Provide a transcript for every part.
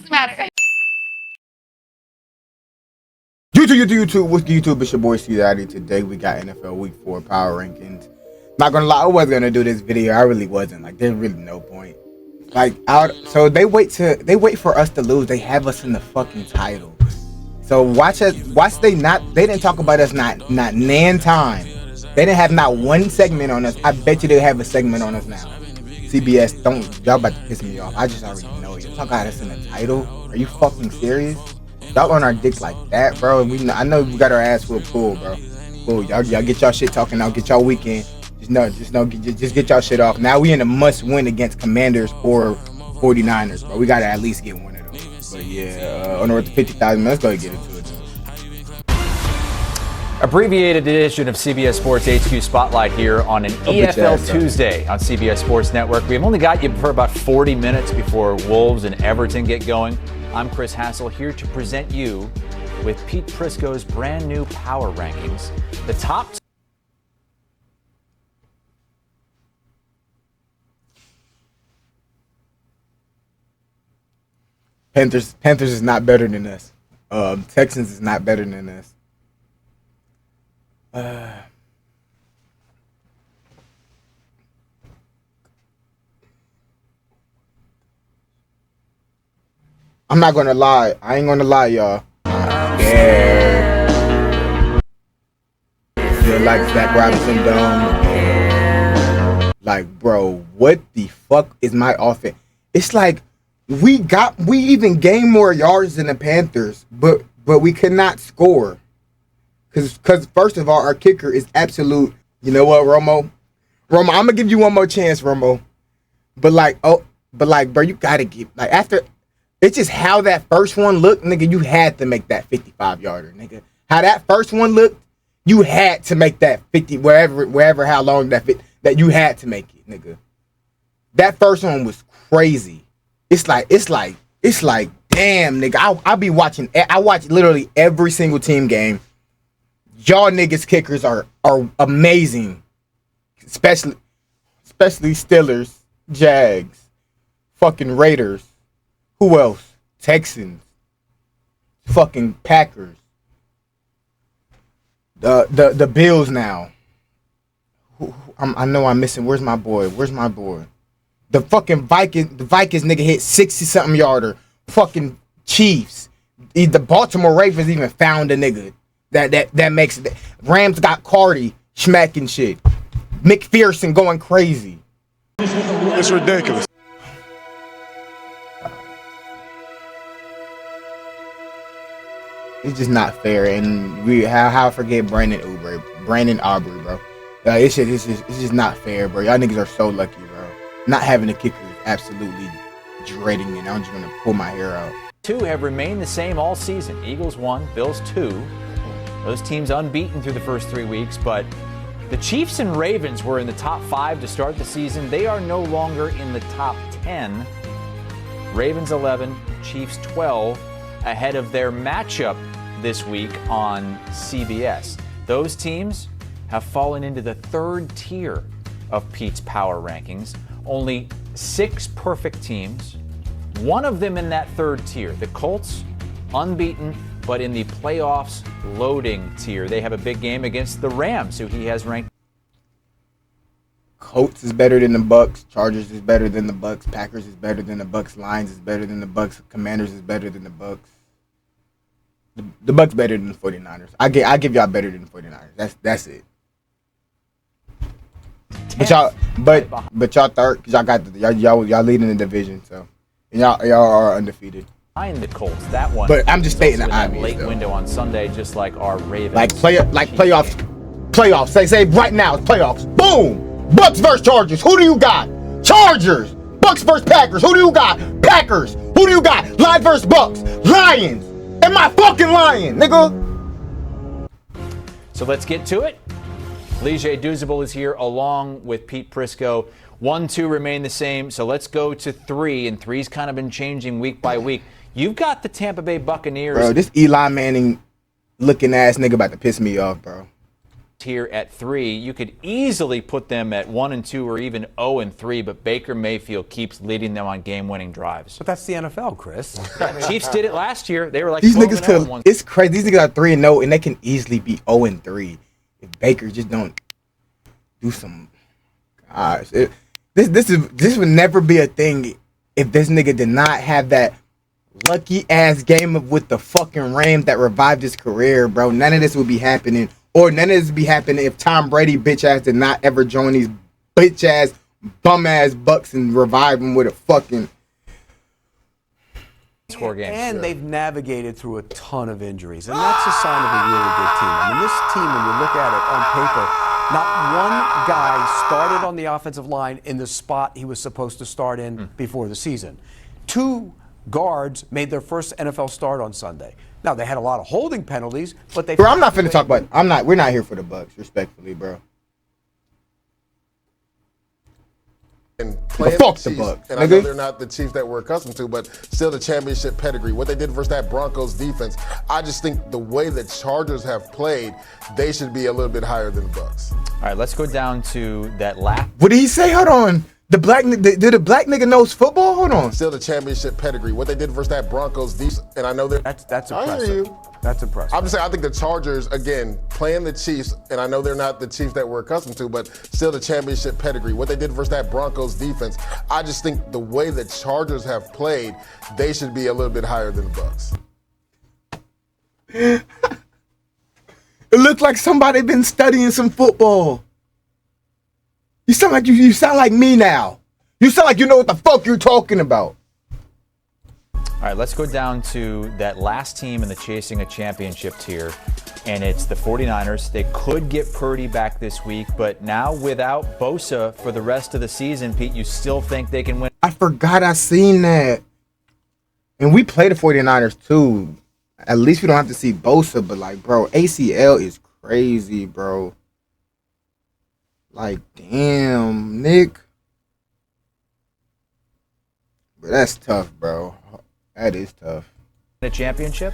the matter? YouTube, what's the YouTube? It's your boy C-Daddy. Today we got NFL Week 4 Power Rankings. Not gonna lie, I wasn't gonna do this video. I really wasn't. Like, there's really no point. Like, so they wait for us to lose. They have us in the fucking title. So watch us. They didn't talk about us not nan time. They didn't have not one segment on us. I bet you they have a segment on us now. CBS, y'all about to piss me off. I just already know it. Y'all talk about us in the title. Are you fucking serious? Y'all on our dick like that, bro. And I know we got our ass whooped. Cool, bro. Cool. Y'all get y'all shit talking out. Get y'all weekend. Just get y'all shit off. Now we in a must win against Commanders or 49ers, bro. We gotta at least get one of those. But yeah, on the road to 50,000. Let's go get into it. Abbreviated edition of CBS Sports HQ Spotlight here on an EFL Tuesday on CBS Sports Network. We've only got you for about 40 minutes before Wolves and Everton get going. I'm Chris Hassel here to present you with Pete Prisco's brand new power rankings. The top. Panthers is not better than us. Texans is not better than us. I'm not gonna lie. I ain't gonna lie, y'all. I'm scared. Feel like Zach Robinson dome. Like, bro, what the fuck is my offense? It's like we even gained more yards than the Panthers, but we could not score. Cause first of all, our kicker is absolute. You know what, Romo, I'm gonna give you one more chance, Romo. But bro, you gotta give after. It's just how that first one looked, nigga. You had to make that 55-yarder, nigga. How that first one looked, you had to make that 50, wherever, how long that you had to make it, nigga. That first one was crazy. It's like, damn, nigga. I be watching. I watch literally every single team game. Y'all niggas kickers are amazing, especially Steelers, Jags, fucking Raiders. Who else? Texans, fucking Packers, the Bills now. I know I'm missing. Where's my boy? The fucking Vikings. The Vikings nigga hit 60-something yarder. Fucking Chiefs. The Baltimore Ravens even found a nigga. That makes it. Rams got Cardi smacking shit. McPherson going crazy. It's ridiculous. It's just not fair, and how I forget Brandon Aubrey, bro. It's just not fair, bro. Y'all niggas are so lucky, bro. Not having a kicker is absolutely dreading it. I'm just gonna pull my hair out. Two have remained the same all season. Eagles 1, Bills 2. Those teams unbeaten through the first 3 weeks, but the Chiefs and Ravens were in the top 5 to start the season. They are no longer in the top 10. Ravens 11, Chiefs 12, ahead of their matchup this week on CBS. Those teams have fallen into the third tier of Pete's power rankings. Only 6 perfect teams. One of them in that third tier, the Colts, unbeaten, but in the playoffs loading tier. They have a big game against the Rams, who he has ranked. Colts is better than the Bucks. Chargers is better than the Bucks. Packers is better than the Bucks. Lions is better than the Bucks. Commanders is better than the Bucks. The Bucks better than the 49ers. I give y'all better than the 49ers. That's it. But y'all third, cause y'all got y'all leading the division, so and y'all are undefeated. Behind the Colts, that one. But I'm just stating the obvious. Late window on Sunday, just like our Ravens. Playoffs. Say right now, it's playoffs. Boom. Bucks versus Chargers. Who do you got? Chargers. Bucks versus Packers. Who do you got? Packers. Who do you got? Lions versus Bucks. Lions. Am I fucking lying, nigga? So let's get to it. Lige Douzable is here along with Pete Prisco. 1, 2 remain the same. So let's go to 3, and 3's kind of been changing week by week. You've got the Tampa Bay Buccaneers. Bro, this Eli Manning looking ass nigga about to piss me off, bro. here at 3. You could easily put them at 1-2 or even 0-3, but Baker Mayfield keeps leading them on game-winning drives. But that's the NFL, Chris. Chiefs did it last year. They were like these 12 niggas and 0 could. It's crazy. These niggas are 3-0, and they can easily be 0-3 if Baker just don't do some. Gosh, this would never be a thing if this nigga did not have that lucky ass game with the fucking Rams that revived his career, bro. None of this would be happening. Or none of this would be happening if Tom Brady bitch ass did not ever join these bitch ass bum ass Bucks and revive them with a fucking score game. And they've navigated through a ton of injuries, and that's a sign of a really good team. I mean, this team, when you look at it on paper, not one guy started on the offensive line in the spot he was supposed to start in before the season. 2 guards made their first NFL start on Sunday. Now, they had a lot of holding penalties, but they... Bro, I'm not finna talk about... We're not here for the Bucks, respectfully, bro. And playing fuck the the Chiefs, Bucks, and I nigga. know they're not the Chiefs that we're accustomed to, but still the championship pedigree. What they did versus that Broncos defense, I just think the way the Chargers have played, they should be a little bit higher than the Bucks. All right, let's go down to that last. What did he say? Hold on. Did the black nigga knows football? Hold on. Still the championship pedigree. What they did versus that Broncos defense, and I know they're... That's I impressive. hear you. That's impressive. I'm just saying, I think the Chargers, again, playing the Chiefs, and I know they're not the Chiefs that we're accustomed to, but still the championship pedigree. What they did versus that Broncos defense, I just think the way the Chargers have played, they should be a little bit higher than the Bucks. It looked like somebody been studying some football. You sound like you sound like me now. You sound like you know what the fuck you're talking about. All right, let's go down to that last team in the chasing a championship tier, and it's the 49ers. They could get Purdy back this week, but now without Bosa for the rest of the season, Pete, you still think they can win? I forgot I seen that. And we play the 49ers too. At least we don't have to see Bosa, but like, bro, ACL is crazy, bro. Like, damn, Nick. But that's tough, bro. That is tough. A championship?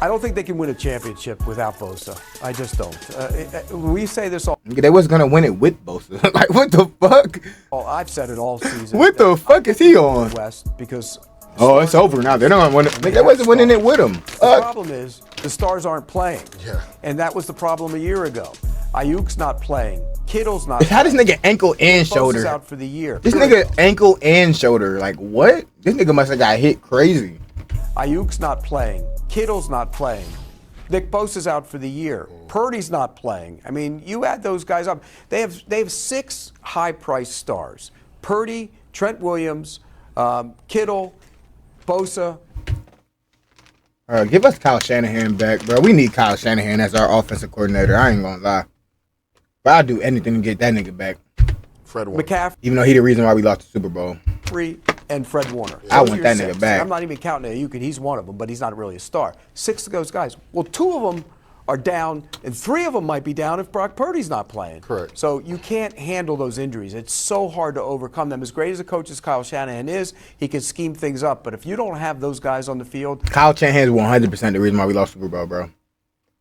I don't think they can win a championship without Bosa. I just don't. We say this all. They was gonna win it with Bosa. Like, what the fuck? I've said it all season. What the fuck is he on? West, because Oh, it's over now. They're not winning. They wasn't winning it with him. the problem is the stars aren't playing. Yeah. And that was the problem a year ago. Ayuk's not playing. Kittle's not. How this nigga ankle and Bosa's shoulder? out for the year. This nigga ankle and shoulder. Like, what? This nigga must have got hit crazy. Ayuk's not playing. Kittle's not playing. Nick Bosa's out for the year. Purdy's not playing. I mean, you add those guys up. They have 6 high-priced stars: Purdy, Trent Williams, Kittle, Bosa. Give us Kyle Shanahan back, bro. We need Kyle Shanahan as our offensive coordinator. I ain't gonna lie. But I'll do anything to get that nigga back. Fred Warner. McCaffrey, Even though he the reason why we lost the Super Bowl. and Fred Warner. I Those want are that your nigga 6. back. I'm not even counting Ayuk, and he's one of them, but he's not really a star. 6 of those guys. Well, 2 of them are down, and 3 of them might be down if Brock Purdy's not playing. Correct. So you can't handle those injuries. It's so hard to overcome them. As great as a coach as Kyle Shanahan is, he can scheme things up. But if you don't have those guys on the field, Kyle Shanahan's 100% the reason why we lost the Super Bowl, bro.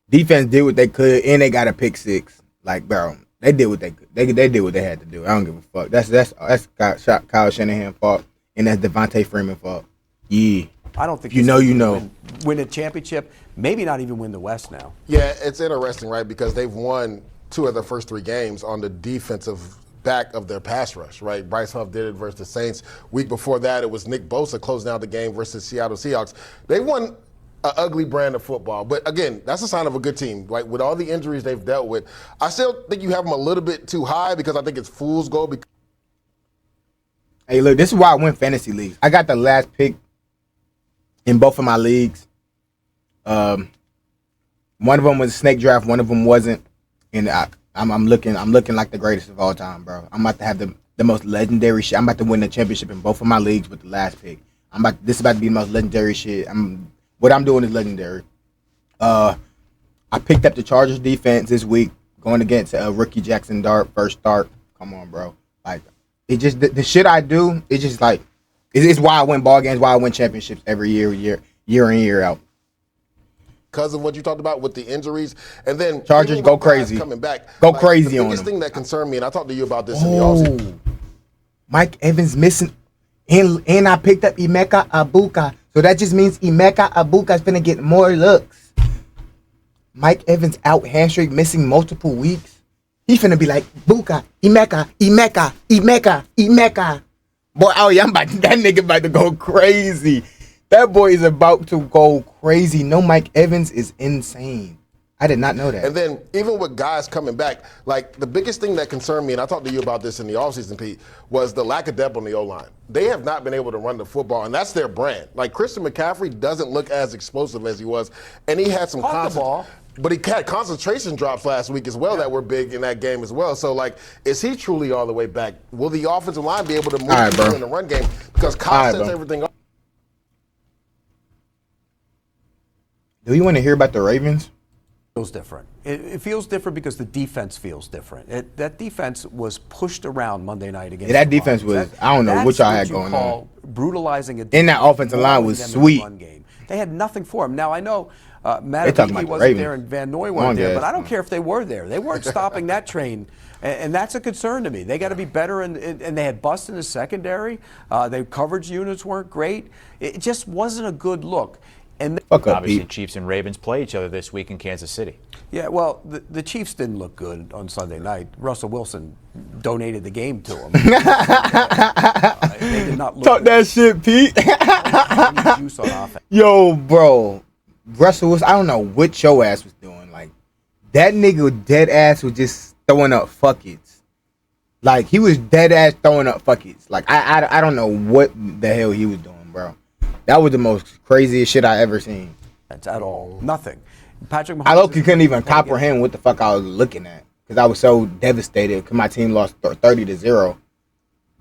Defense did what they could, and they got a pick 6. Like, bro, they did what they could. They did what they had to do. I don't give a fuck. That's Kyle Shanahan's fault, and that's Devontae Freeman's fault. Yeah. I don't think You know. win a championship, maybe not even win the West now. Yeah, it's interesting, right? Because they've won 2 of their first 3 games on the defensive back of their pass rush, right? Bryce Huff did it versus the Saints. Week before that, it was Nick Bosa closing out the game versus Seattle Seahawks. They won an ugly brand of football. But again, that's a sign of a good team, right? With all the injuries they've dealt with, I still think you have them a little bit too high because I think it's fool's gold. Hey, look, this is why I win fantasy leagues. I got the last pick in both of my leagues. One of them was a snake draft, one of them wasn't, and I'm looking like the greatest of all time, bro. I'm about to have the most legendary shit. I'm about to win the championship in both of my leagues with the last pick. This is about to be the most legendary shit. What I'm doing is legendary. I picked up the Chargers defense this week, going against rookie Jackson Dart, first start. Come on, bro. Like, it just the shit I do. It's just like it's why I win ball games, why I win championships every year in, year out. because of what you talked about with the injuries. And then Chargers even go with guys crazy. coming back. Go crazy on The biggest them. thing that concerned me, and I talked to you about this in the offseason. Mike Evans missing, and I picked up Emeka Abuka, so that just means Emeka Abuka is finna get more looks. Mike Evans out hamstring missing multiple weeks. He finna be like Buka, Emeka. Boy, oh yeah, that nigga about to go crazy. That boy is about to go crazy. No, Mike Evans is insane. I did not know that. And then even with guys coming back, like the biggest thing that concerned me, and I talked to you about this in the offseason, Pete, was the lack of depth on the O-line. They have not been able to run the football, and that's their brand. Like Christian McCaffrey doesn't look as explosive as he was, and he had some but he had concentration drops last week as well that were big in that game as well. So, like, is he truly all the way back? Will the offensive line be able to move people in the run game? Because Kyle sets everything up. Do you want to hear about the Ravens? Feels different. It feels different because the defense feels different. That defense was pushed around Monday night against. Yeah, that defense was. I don't know what y'all had going on. Brutalizing a and that offensive line was sweet. Game. They had nothing for him. Now I know Matt wasn't there and Van Noy weren't there, but I don't care if they were there. They weren't stopping that train, and that's a concern to me. They got to be better, and they had bust in the secondary. Their coverage units weren't great. It just wasn't a good look. And obviously, Chiefs and Ravens play each other this week in Kansas City. Yeah, well, the Chiefs didn't look good on Sunday night. Russell Wilson donated the game to them. They did not look Talk good. that shit, Pete. Juice on offense. Yo, bro, Russell Wilson, I don't know what your ass was doing. Like, that nigga dead ass was just throwing up fuck it's. Like, he was dead ass throwing up fuck it's. Like, I don't know what the hell he was doing, bro. That was the most craziest shit I ever seen. That's at all. Nothing. Patrick Mahomes. I low-key couldn't even comprehend what the fuck I was looking at because I was so devastated because my team lost 30-0.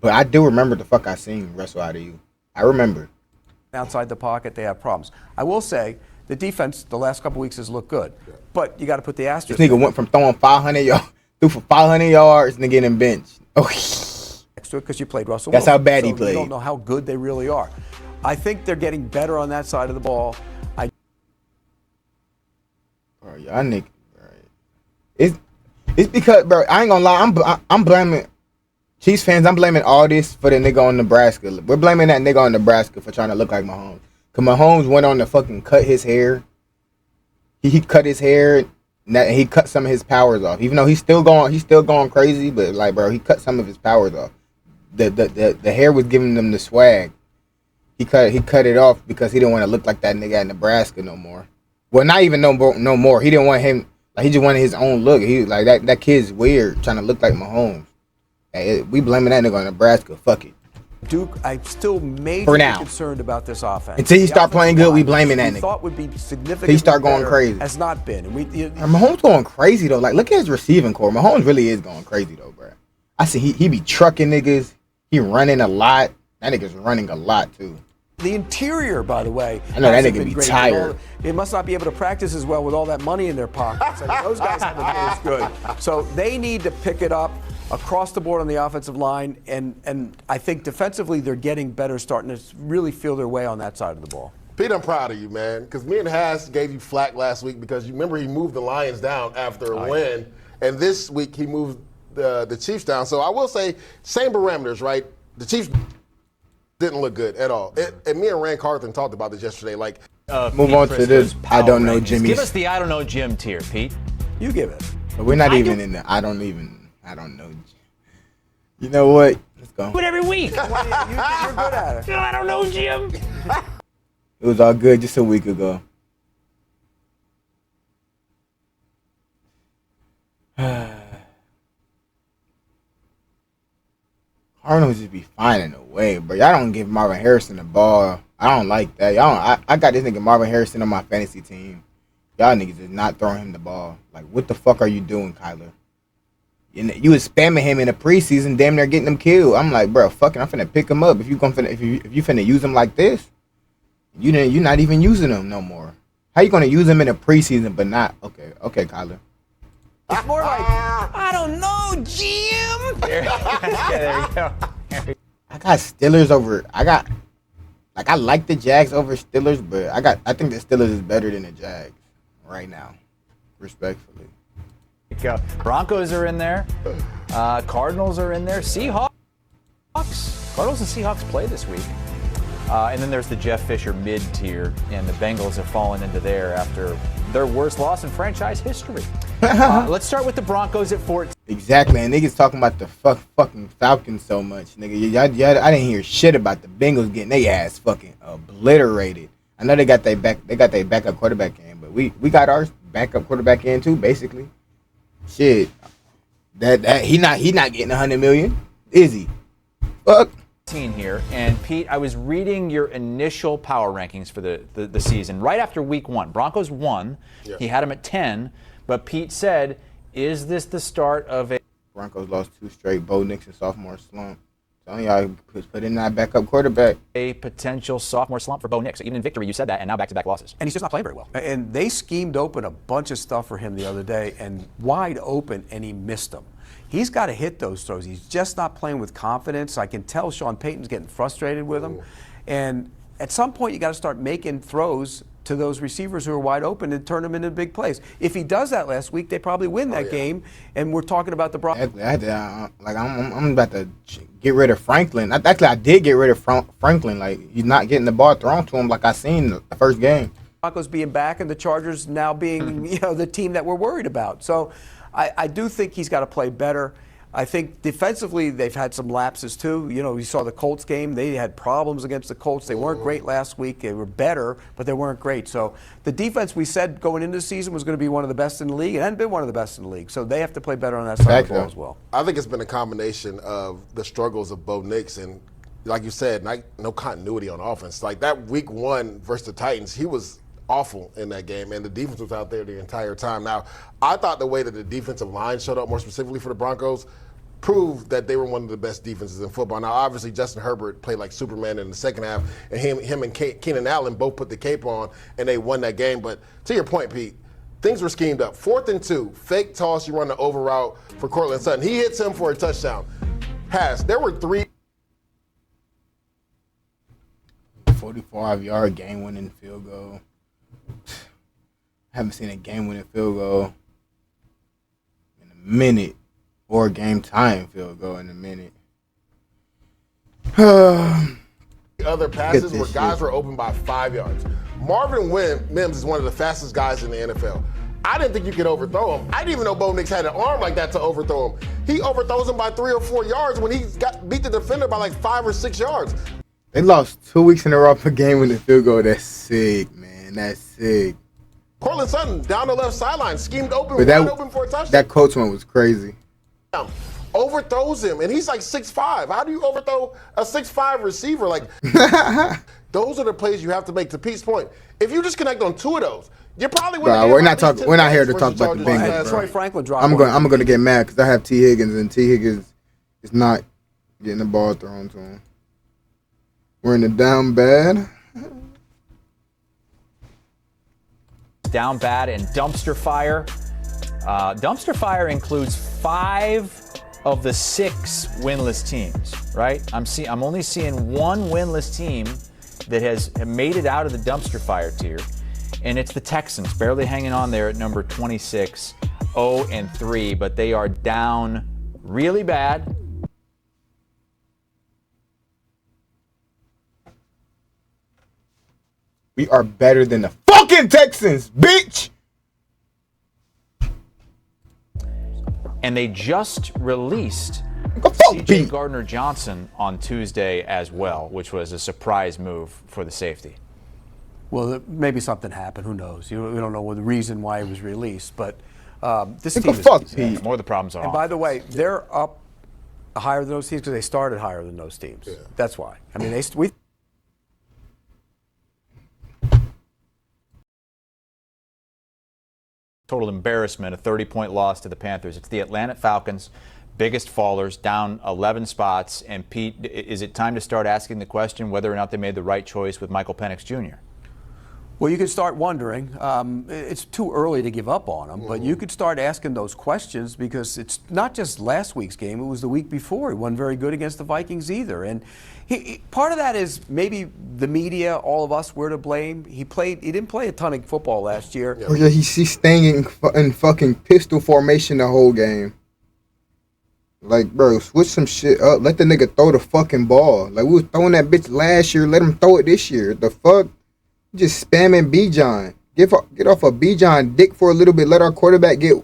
But I do remember the fuck I seen wrestle out of you. I remember. Outside the pocket, they have problems. I will say the defense the last couple weeks has looked good, but you got to put the asterisk. This nigga went from throwing 500 yards, threw for 500 yards, and getting benched. Oh, extra because you played Russell. That's Wilson, how bad he so played. You don't know how good they really are. I think they're getting better on that side of the ball. Bro, y'all niggas, right? It's because, bro, I ain't gonna lie, I'm blaming Chiefs fans. I'm blaming all this for the nigga on Nebraska. We're blaming that nigga on Nebraska for trying to look like Mahomes. Cause Mahomes went on to fucking cut his hair. He cut his hair. And he cut some of his powers off. Even though he's still going crazy, but like, bro, he cut some of his powers off. The hair was giving them the swag. He cut it off because he didn't want to look like that nigga at Nebraska no more. Well, not even no more. He didn't want him. Like, he just wanted his own look. He like that kid's weird, trying to look like Mahomes. Hey, we blaming that nigga on Nebraska. Fuck it. Duke, I'm still majorly concerned about this offense. Until he start playing good, we blaming that nigga. Thought would be significantly he start going better, crazy. Has not been. And Mahomes going crazy though. Like, look at his receiving core. Mahomes really is going crazy though, bro. I see he be trucking niggas. He running a lot. That nigga's running a lot too. The interior, by the way, I know that nigga be tired. They must not be able to practice as well with all that money in their pockets. I mean, those guys haven't been as good. So they need to pick it up across the board on the offensive line, and I think defensively they're getting better, starting to really feel their way on that side of the ball. Pete, I'm proud of you, man, because me and Haas gave you flack last week because you remember he moved the Lions down after a win, and this week he moved the Chiefs down. So I will say, same parameters, right? The Chiefs didn't look good at all. And me and Rand Carthen talked about this yesterday. Like, move on to this. I don't know Jimmy. Give us the I don't know Jim tier, Pete. You give it. But we're not even in the I don't know. You know what? Let's go. Do it every week. You're good at it. I don't know Jim. It was all good just a week ago. Cardinals just be finding a way, bro. Y'all don't give Marvin Harrison the ball. I don't like that. I got this nigga Marvin Harrison on my fantasy team. Y'all niggas is not throwing him the ball. Like, what the fuck are you doing, Kyler? You was spamming him in the preseason, damn near getting him killed. I'm like, bro, fucking, I'm finna pick him up. If you finna use him like this, you're not even using him no more. How you gonna use him in the preseason but not? Okay, Kyler. It's more like, I don't know, Jim. There you go. I got Steelers over. I like the Jags over Steelers, but I think the Steelers is better than the Jags. right now, respectfully. Broncos are in there. Cardinals are in there. Seahawks. Cardinals and Seahawks play this week. And then there's the Jeff Fisher mid-tier, and the Bengals have fallen into there after their worst loss in franchise history. Let's start with the Broncos at 14. Exactly, and niggas talking about the fucking Falcons so much, nigga. I didn't hear shit about the Bengals getting their ass fucking obliterated. I know they got their backup quarterback in, but we got our backup quarterback in too, basically. Shit, that he not getting $100 million, is he? Fuck. Here, and Pete, I was reading your initial power rankings for the season right after week 1. Broncos won. Yeah. He had them at 10, but Pete said, "Is this the start of a?" Broncos lost 2 straight. Bo Nixon sophomore slump. Telling y'all, put in that backup quarterback. A potential sophomore slump for Bo Nix. Even in victory, you said that, and now back-to-back losses. And he's just not playing very well. And they schemed open a bunch of stuff for him the other day, and wide open, and he missed them. He's got to hit those throws. He's just not playing with confidence. I can tell Sean Payton's getting frustrated with him. And at some point, you got to start making throws to those receivers who are wide open and turn them into big plays. If he does that last week, they probably win that game. And we're talking about the Broncos. I'm about to get rid of Franklin. Actually, I did get rid of Franklin. Like, he's not getting the ball thrown to him like I seen the first game. Broncos being back and the Chargers now being the team that we're worried about. So I do think he's got to play better. I think defensively they've had some lapses too. You saw the Colts game. They had problems against the Colts. They weren't great last week. They were better, but they weren't great. So the defense we said going into the season was going to be one of the best in the league. It hadn't been one of the best in the league. So they have to play better on that side of the ball as well. I think it's been a combination of the struggles of Bo Nix and, like you said, no continuity on offense. Like that week 1 versus the Titans, he was awful in that game, and the defense was out there the entire time. Now, I thought the way that the defensive line showed up, more specifically for the Broncos, proved that they were one of the best defenses in football. Now, obviously, Justin Herbert played like Superman in the second half, and him and Keenan Allen both put the cape on, and they won that game. But to your point, Pete, things were schemed up. 4th and 2, fake toss, you run the over route for Cortland Sutton. He hits him for a touchdown. Pass. There were 3. 45-yard game-winning field goal. I haven't seen a game-winning field goal in a minute, or a game-tying field goal in a minute. Other passes where guys were open by 5 yards. Marvin Mims is one of the fastest guys in the NFL. I didn't think you could overthrow him. I didn't even know Bo Nix had an arm like that to overthrow him. He overthrows him by 3 or 4 yards when he beat the defender by like 5 or 6 yards. They lost 2 weeks in a row per game with a field goal. That's sick, man. That's sick. Cortland Sutton down the left sideline, schemed open, wide open for a touchdown. That coach one was crazy. Overthrows him, and he's like 6'5". How do you overthrow a 6'5" receiver? Like, those are the plays you have to make. To Pete's point, if you just connect on 2 of those, you're probably winning. We're not here to talk about the Bengals. That's right, Franklin dropped. I'm going to get mad because I have T. Higgins, and T. Higgins is not getting the ball thrown to him. We're in the down bad. Down bad and dumpster fire. Dumpster fire includes 5 of the 6 winless teams, right? I'm only seeing 1 winless team that has made it out of the dumpster fire tier, and it's the Texans, barely hanging on there at number 26, 0-3, but they are down really bad. We are better than the fucking Texans, bitch! And they just released C.J. Gardner-Johnson on Tuesday as well, which was a surprise move for the safety. Well, maybe something happened. Who knows? We don't know the reason why he was released. But this team is more of the problems are. And by the way, they're up higher than those teams because they started higher than those teams. Yeah. That's why. I mean, we. Total embarrassment, a 30-point loss to the Panthers. It's the Atlanta Falcons, biggest fallers, down 11 spots. And Pete, is it time to start asking the question whether or not they made the right choice with Michael Penix Jr.? Well, you could start wondering. It's too early to give up on him, but you could start asking those questions because it's not just last week's game. It was the week before. He wasn't very good against the Vikings either. And part of that is maybe the media, all of us, we're to blame. He didn't play a ton of football last year. Oh, yeah, he's staying in fucking pistol formation the whole game. Like, bro, switch some shit up. Let the nigga throw the fucking ball. Like, we was throwing that bitch last year. Let him throw it this year. The fuck? Just spamming Bijan. Get off of Bijan dick for a little bit. Let our quarterback get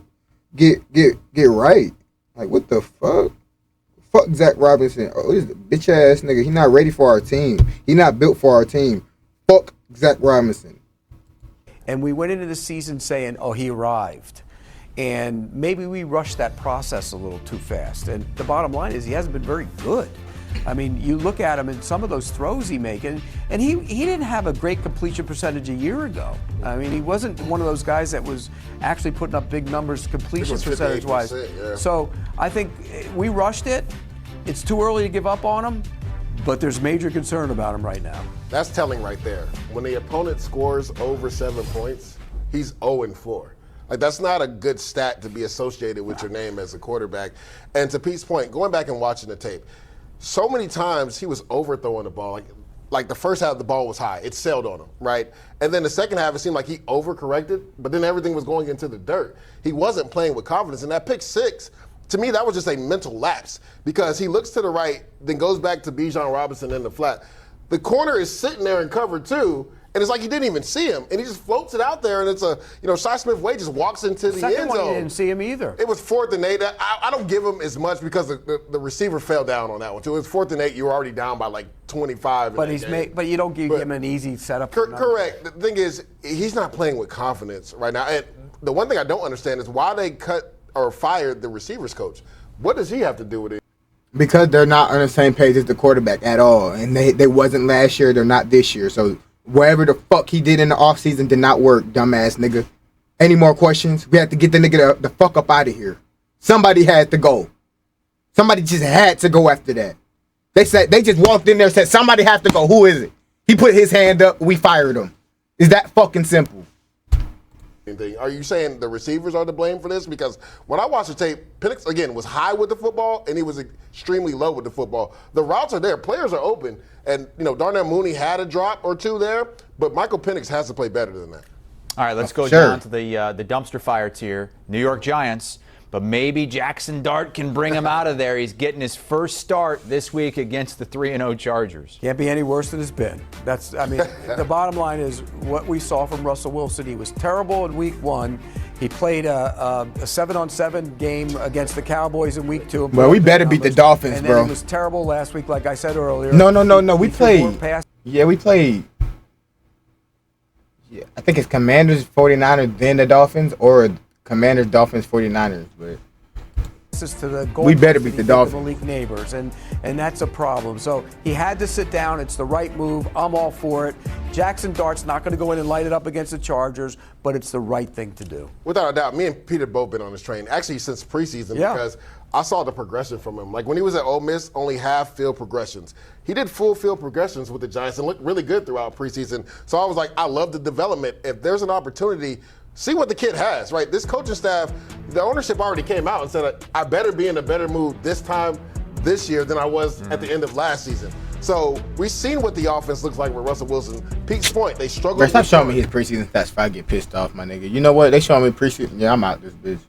right. Like, what the fuck? Fuck Zach Robinson. Oh, this is a bitch ass nigga. He not ready for our team. He not built for our team. Fuck Zach Robinson. And we went into the season saying, oh, he arrived. And maybe we rushed that process a little too fast. And the bottom line is he hasn't been very good. I mean, you look at him and some of those throws he makes, and he didn't have a great completion percentage a year ago. I mean, he wasn't one of those guys that was actually putting up big numbers completion percentage-wise. Yeah. So I think we rushed it. It's too early to give up on him, but there's major concern about him right now. That's telling right there. When the opponent scores over 7 points, he's 0-4. Like, that's not a good stat to be associated with your name as a quarterback. And to Pete's point, going back and watching the tape, so many times he was overthrowing the ball. Like the first half, the ball was high. It sailed on him, right? And then the second half, it seemed like he overcorrected, but then everything was going into the dirt. He wasn't playing with confidence. And that pick six, to me, that was just a mental lapse because he looks to the right, then goes back to Bijan Robinson in the flat. The corner is sitting there in cover two, and it's like he didn't even see him, and he just floats it out there, and it's Shi Smith-Wade just walks into the end zone. One, you didn't see him either. It was 4th and 8. I don't give him as much because the receiver fell down on that one too. It was 4th and 8. You were already down by like 25. But you don't give him an easy setup. Correct. The thing is, he's not playing with confidence right now. And the one thing I don't understand is why they cut or fired the receivers coach. What does he have to do with it? Because they're not on the same page as the quarterback at all, and they wasn't last year. They're not this year. So whatever the fuck he did in the offseason did not work, dumbass nigga. Any more questions? We have to get the nigga the fuck up out of here. Somebody had to go. Somebody just had to go after that. They just walked in there and said, somebody have to go. Who is it? He put his hand up. We fired him. Is that fucking simple? Are you saying the receivers are to blame for this? Because when I watched the tape, Penix, again, was high with the football, and he was extremely low with the football. The routes are there. Players are open. And, Darnell Mooney had a drop or two there, but Michael Penix has to play better than that. All right, let's go down to the dumpster fire tier. New York Giants. But maybe Jackson Dart can bring him out of there. He's getting his first start this week against the 3-0 Chargers. Can't be any worse than it's been. The bottom line is what we saw from Russell Wilson. He was terrible in week 1. He played a 7-on-7 game against the Cowboys in week 2. Well, we better beat the Dolphins, and bro. And then he was terrible last week, like I said earlier. No. We played. Yeah, we played. Yeah, I think it's Commanders, 49ers, then the Dolphins, or Commanders, Dolphins, 49ers, but to the we better beat the Dolphins. League neighbors, and that's a problem. So he had to sit down. It's the right move. I'm all for it. Jackson Dart's not going to go in and light it up against the Chargers, but it's the right thing to do. Without a doubt, me and Peter both been on this train, actually since preseason, because I saw the progression from him. Like when he was at Ole Miss, only half field progressions. He did full field progressions with the Giants and looked really good throughout preseason. So I was like, I love the development. If there's an opportunity, see what the kid has, right? This coaching staff, the ownership already came out and said, I better be in a better mood this year than I was at the end of last season. So we've seen what the offense looks like with Russell Wilson. Pete's point, they struggle. Stop showing me his preseason stats if I get pissed off, my nigga. You know what? They showing me preseason. Yeah, I'm out this bitch.